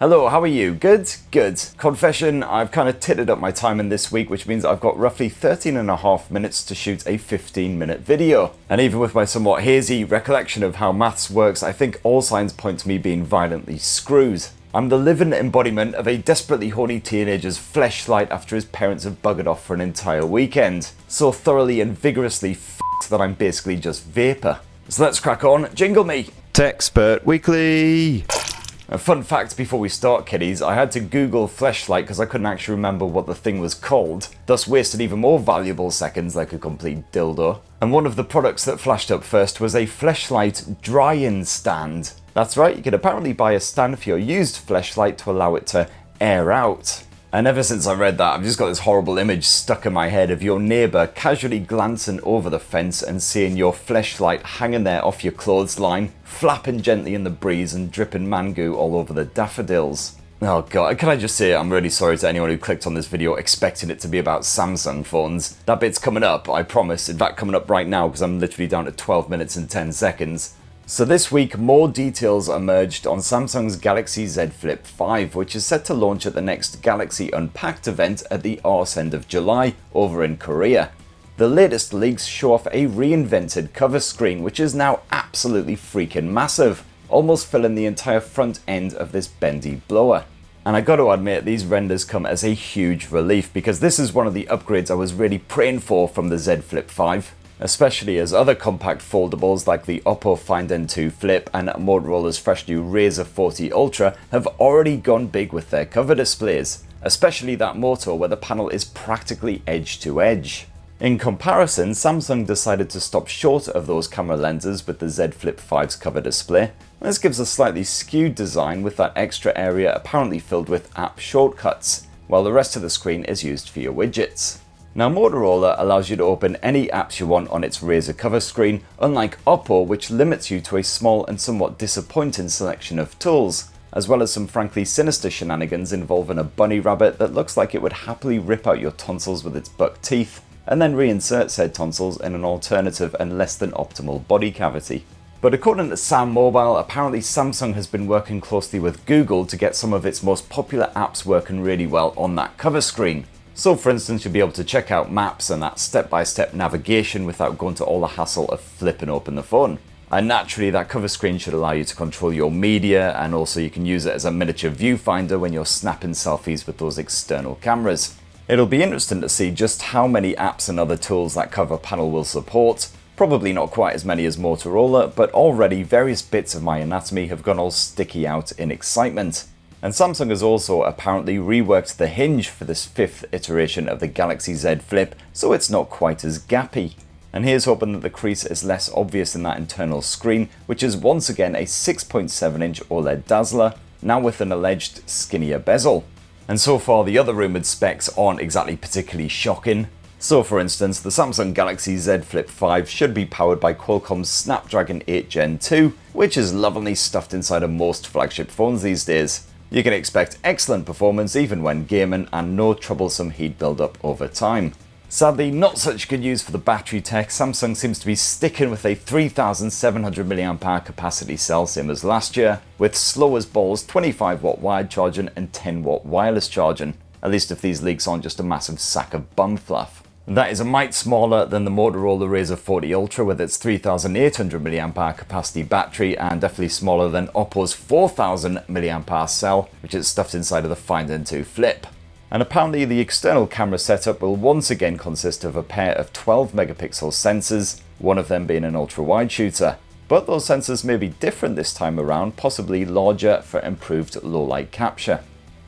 Hello, how are you? Good? Good. Confession, I've kind of titted up my timing this week, which means I've got roughly 13.5 minutes to shoot a 15-minute video. And even with my somewhat hazy recollection of how maths works, I think all signs point to me being violently screwed. I'm the living embodiment of a desperately horny teenager's fleshlight after his parents have buggered off for an entire weekend. So thoroughly and vigorously f***ed that I'm basically just vapor. So let's crack on. Jingle me! Techspert Weekly! A fun fact before we start, kiddies, I had to Google fleshlight because I couldn't actually remember what the thing was called, thus wasted even more valuable seconds like a complete dildo. And one of the products that flashed up first was a fleshlight drying stand. That's right, you could apparently buy a stand for your used fleshlight to allow it to air out. And ever since I read that, I've just got this horrible image stuck in my head of your neighbour casually glancing over the fence and seeing your fleshlight hanging there off your clothesline, flapping gently in the breeze and dripping mangoo all over the daffodils. Oh god, can I just say I'm really sorry to anyone who clicked on this video expecting it to be about Samsung phones. That bit's coming up, I promise. In fact, coming up right now because I'm literally down to 12 minutes and 10 seconds. So this week, more details emerged on Samsung's Galaxy Z Flip 5, which is set to launch at the next Galaxy Unpacked event at the arse end of July over in Korea. The latest leaks show off a reinvented cover screen, which is now absolutely freaking massive, almost filling the entire front end of this bendy blower. And I gotta admit, these renders come as a huge relief, because this is one of the upgrades I was really praying for from the Z Flip 5. Especially as other compact foldables like the Oppo Find N2 Flip and Motorola's fresh new RAZR 40 Ultra have already gone big with their cover displays, especially that Moto where the panel is practically edge to edge. In comparison, Samsung decided to stop short of those camera lenses with the Z Flip 5's cover display. This gives a slightly skewed design with that extra area apparently filled with app shortcuts, while the rest of the screen is used for your widgets. Now, Motorola allows you to open any apps you want on its RAZR cover screen, unlike Oppo, which limits you to a small and somewhat disappointing selection of tools, as well as some frankly sinister shenanigans involving a bunny rabbit that looks like it would happily rip out your tonsils with its buck teeth, and then reinsert said tonsils in an alternative and less than optimal body cavity. But according to Sam Mobile, apparently Samsung has been working closely with Google to get some of its most popular apps working really well on that cover screen. So for instance, you'll be able to check out maps and that step-by-step navigation without going to all the hassle of flipping open the phone. And naturally, that cover screen should allow you to control your media, and also you can use it as a miniature viewfinder when you're snapping selfies with those external cameras. It'll be interesting to see just how many apps and other tools that cover panel will support. Probably not quite as many as Motorola, but already various bits of my anatomy have gone all sticky out in excitement. And Samsung has also apparently reworked the hinge for this 5th iteration of the Galaxy Z Flip, so it's not quite as gappy. And here's hoping that the crease is less obvious in that internal screen, which is once again a 6.7-inch OLED dazzler, now with an alleged skinnier bezel. And so far the other rumoured specs aren't exactly particularly shocking. So for instance, the Samsung Galaxy Z Flip 5 should be powered by Qualcomm's Snapdragon 8 Gen 2, which is lovingly stuffed inside of most flagship phones these days. You can expect excellent performance even when gaming and no troublesome heat buildup over time. Sadly, not such good news for the battery tech. Samsung seems to be sticking with a 3700 mAh capacity cell, same as last year, with slow as balls 25-watt wired charging and 10-watt wireless charging, at least if these leaks aren't just a massive sack of bum fluff. That is a mite smaller than the Motorola RAZR 40 Ultra with its 3800 mAh capacity battery, and definitely smaller than Oppo's 4000 mAh cell, which is stuffed inside of the Find N2 Flip. And apparently the external camera setup will once again consist of a pair of 12 megapixel sensors, one of them being an ultra-wide shooter. But those sensors may be different this time around, possibly larger for improved low-light capture.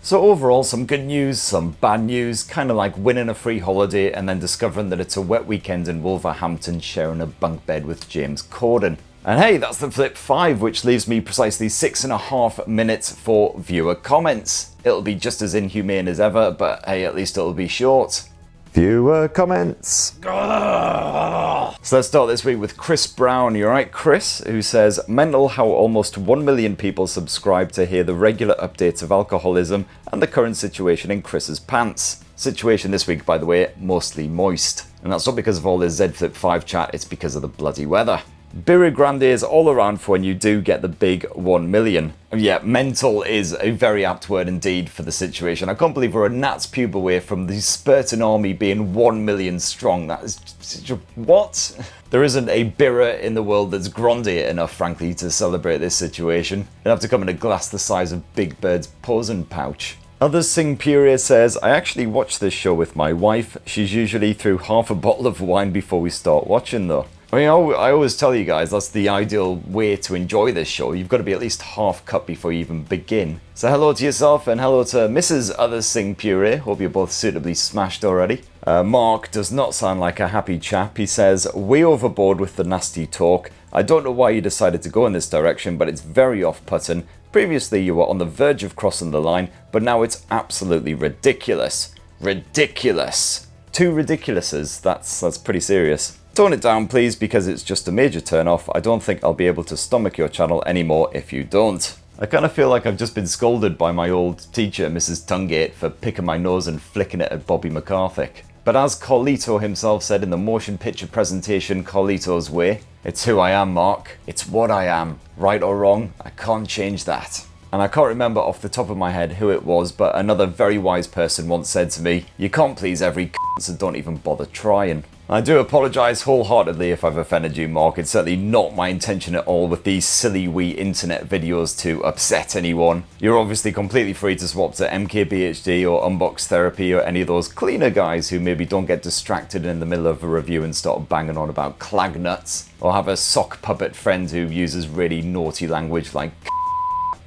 So overall, some good news, some bad news, kind of like winning a free holiday and then discovering that it's a wet weekend in Wolverhampton sharing a bunk bed with James Corden. And hey, that's the Flip 5, which leaves me precisely 6.5 minutes for viewer comments. It'll be just as inhumane as ever, but hey, at least it'll be short. Viewer comments. So let's start this week with Chris Brown. You alright, Chris? Who says, mental how almost 1 million people subscribe to hear the regular updates of alcoholism and the current situation in Chris's pants. Situation this week, by the way, mostly moist. And that's not because of all this Z Flip 5 chat, it's because of the bloody weather. Birra Grandes all around for when you do get the big 1 million. Yeah, mental is a very apt word indeed for the situation. I can't believe we're a gnat's pube away from the Spartan army being 1 million strong. That is just, what? There isn't a birra in the world that's grande enough, frankly, to celebrate this situation. It'd have to come in a glass the size of Big Bird's poison pouch. Others Sing Pure says, I actually watch this show with my wife. She's usually through half a bottle of wine before we start watching though. I mean, I always tell you guys that's the ideal way to enjoy this show. You've got to be at least half cup before you even begin. So hello to yourself and hello to Mrs. Others Sing Pure. Hope you're both suitably smashed already. Mark does not sound like a happy chap. He says, way overboard with the nasty talk. I don't know why you decided to go in this direction, but it's very off-putting. Previously you were on the verge of crossing the line, but now it's absolutely ridiculous. Ridiculous. Two ridiculouses. That's pretty serious. Tone it down please, because it's just a major turn off. I don't think I'll be able to stomach your channel anymore if you don't. I kind of feel like I've just been scolded by my old teacher, Mrs. Tungate, for picking my nose and flicking it at Bobby McCarthy. But as Carlito himself said in the motion picture presentation Carlito's Way, it's who I am, Mark. It's what I am. Right or wrong, I can't change that. And I can't remember off the top of my head who it was, but another very wise person once said to me, you can't please every c***, so don't even bother trying. I do apologise wholeheartedly if I've offended you, Mark. It's certainly not my intention at all with these silly wee internet videos to upset anyone. You're obviously completely free to swap to MKBHD or Unbox Therapy or any of those cleaner guys who maybe don't get distracted in the middle of a review and start banging on about clag nuts, or have a sock puppet friend who uses really naughty language like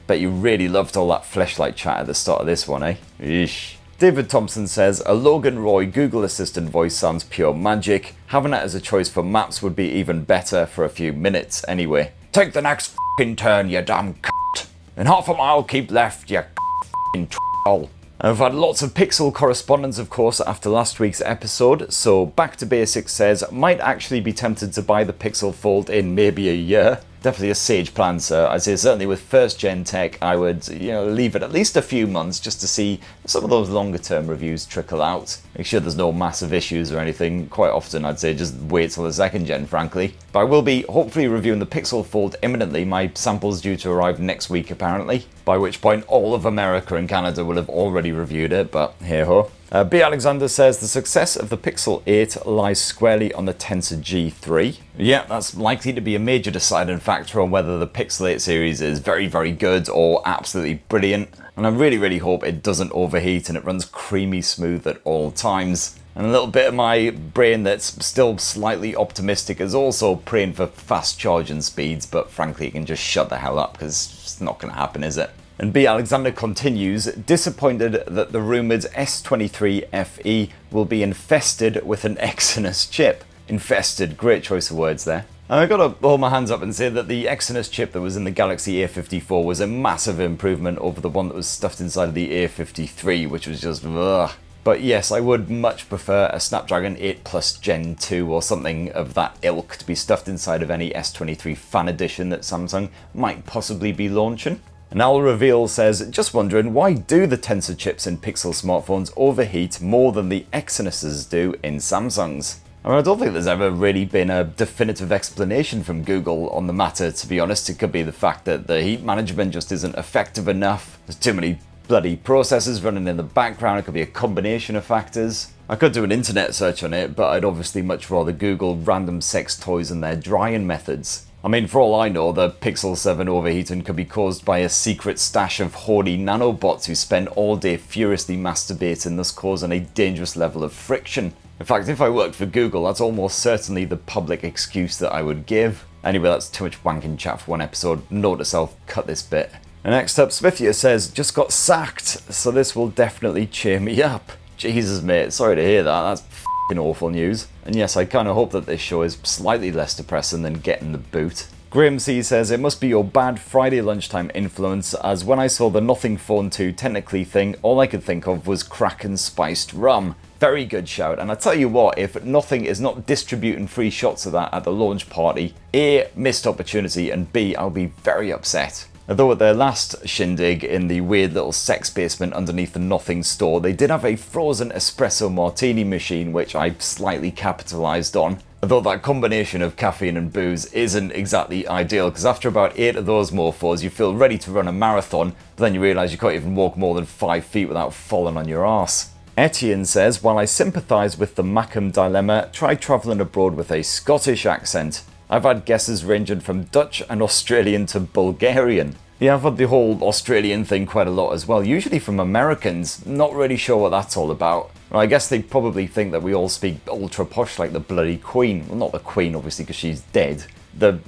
Bet you really loved all that fleshlight chat at the start of this one, eh? Eesh. David Thompson says, a Logan Roy Google Assistant voice sounds pure magic. Having it as a choice for maps would be even better for a few minutes anyway. Take the next f***ing turn, you damn c***. In half a mile keep left, you f***ing troll. I've had lots of Pixel correspondence, of course, after last week's episode, so Back to Basics says, might actually be tempted to buy the Pixel Fold in maybe a year. Definitely a sage plan, sir. I'd say certainly with first gen tech, I would, leave it at least a few months just to see some of those longer term reviews trickle out. Make sure there's no massive issues or anything. Quite often, I'd say just wait till the second gen, frankly. But I will be hopefully reviewing the Pixel Fold imminently. My sample's due to arrive next week, apparently. By which point, all of America and Canada will have already reviewed it, but hey-ho. B. Alexander says the success of the Pixel 8 lies squarely on the Tensor G3. Yeah, that's likely to be a major deciding factor on whether the Pixel 8 series is very, very good or absolutely brilliant. And I really, really hope it doesn't overheat and it runs creamy smooth at all times. And a little bit of my brain that's still slightly optimistic is also praying for fast charging speeds, but frankly, it can just shut the hell up because it's not going to happen, is it? And B. Alexander continues, disappointed that the rumoured S23 FE will be infested with an Exynos chip. Infested, great choice of words there. And I've got to hold my hands up and say that the Exynos chip that was in the Galaxy A54 was a massive improvement over the one that was stuffed inside of the A53, which was just ugh. But yes, I would much prefer a Snapdragon 8 Plus Gen 2 or something of that ilk to be stuffed inside of any S23 Fan Edition that Samsung might possibly be launching. And Al Reveal says, just wondering, why do the Tensor chips in Pixel smartphones overheat more than the Exynoses do in Samsung's? I mean, I don't think there's ever really been a definitive explanation from Google on the matter, to be honest. It could be the fact that the heat management just isn't effective enough. There's too many bloody processors running in the background. It could be a combination of factors. I could do an internet search on it, but I'd obviously much rather Google random sex toys and their drying methods. I mean, for all I know, the Pixel 7 overheating could be caused by a secret stash of horny nanobots who spend all day furiously masturbating, thus causing a dangerous level of friction. In fact, if I worked for Google, that's almost certainly the public excuse that I would give. Anyway, that's too much wanking chat for one episode. Note to self, cut this bit. And next up, Smithia says, just got sacked, so this will definitely cheer me up. Jesus, mate, sorry to hear that. That's f***ing awful news. And yes, I kind of hope that this show is slightly less depressing than getting the boot. Graham C says, it must be your bad Friday lunchtime influence, as when I saw the Nothing Phone 2 technically thing, all I could think of was Kraken spiced rum. Very good shout, and I tell you what, if Nothing is not distributing free shots of that at the launch party, A, missed opportunity, and B, I'll be very upset. Although at their last shindig in the weird little sex basement underneath the Nothing store, they did have a frozen espresso martini machine, which I slightly capitalised on. Although that combination of caffeine and booze isn't exactly ideal, because after about 8 of those morphos you feel ready to run a marathon, but then you realise you can't even walk more than 5 feet without falling on your arse. Etienne says, while I sympathise with the Macam dilemma, try travelling abroad with a Scottish accent. I've had guesses ranging from Dutch and Australian to Bulgarian. Yeah, I've had the whole Australian thing quite a lot as well, usually from Americans. Not really sure what that's all about. Well, I guess they probably think that we all speak ultra posh like the bloody Queen. Well, not the Queen, obviously, because she's dead. The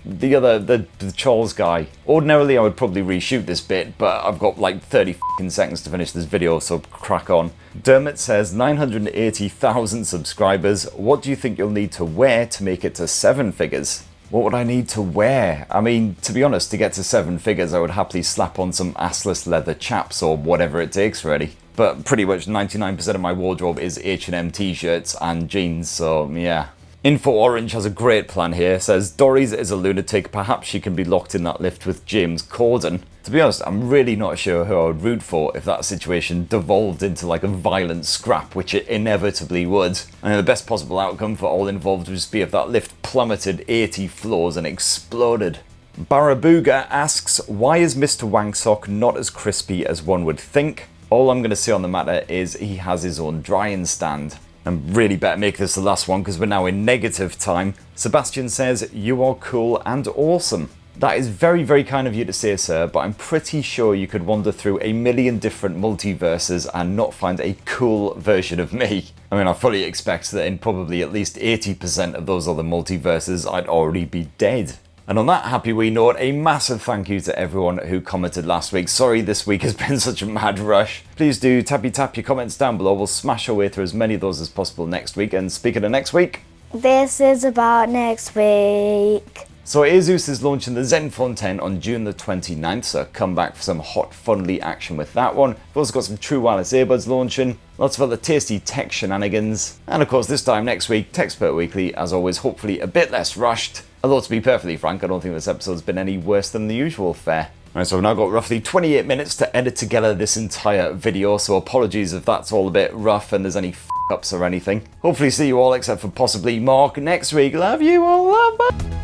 Charles guy. Ordinarily, I would probably reshoot this bit, but I've got like 30 fucking seconds to finish this video, so crack on. Dermot says, 980,000 subscribers. What do you think you'll need to wear to make it to 7 figures? What would I need to wear? I mean, to be honest, to get to 7 figures, I would happily slap on some assless leather chaps or whatever it takes, really. But pretty much 99% of my wardrobe is H&M t-shirts and jeans, so yeah. Info Orange has a great plan here, says, Doris is a lunatic, perhaps she can be locked in that lift with James Corden. To be honest, I'm really not sure who I would root for if that situation devolved into like a violent scrap, which it inevitably would. And the best possible outcome for all involved would just be if that lift plummeted 80 floors and exploded. Barabuga asks, why is Mr. Wangsock not as crispy as one would think? All I'm going to say on the matter is he has his own drying stand. And really better make this the last one because we're now in negative time. Sebastian says, you are cool and awesome. That is very, very kind of you to say, sir, but I'm pretty sure you could wander through a million different multiverses and not find a cool version of me. I mean, I fully expect that in probably at least 80% of those other multiverses, I'd already be dead. And on that happy wee note, a massive thank you to everyone who commented last week. Sorry this week has been such a mad rush. Please do tap your comments down below. We'll smash our way through as many of those as possible next week. And speaking of next week, this is about next week. So Asus is launching the Zenfone 10 on June the 29th, so come back for some hot funnily action with that one. We've also got some true wireless earbuds launching, lots of other tasty tech shenanigans, and of course this time next week, Techspert Weekly, as always, hopefully a bit less rushed. Although to be perfectly frank, I don't think this episode's been any worse than the usual fare. Right, so I've now got roughly 28 minutes to edit together this entire video, so apologies if that's all a bit rough and there's any f***ups or anything. Hopefully see you all, except for possibly Mark, next week. Love you all, love, bye.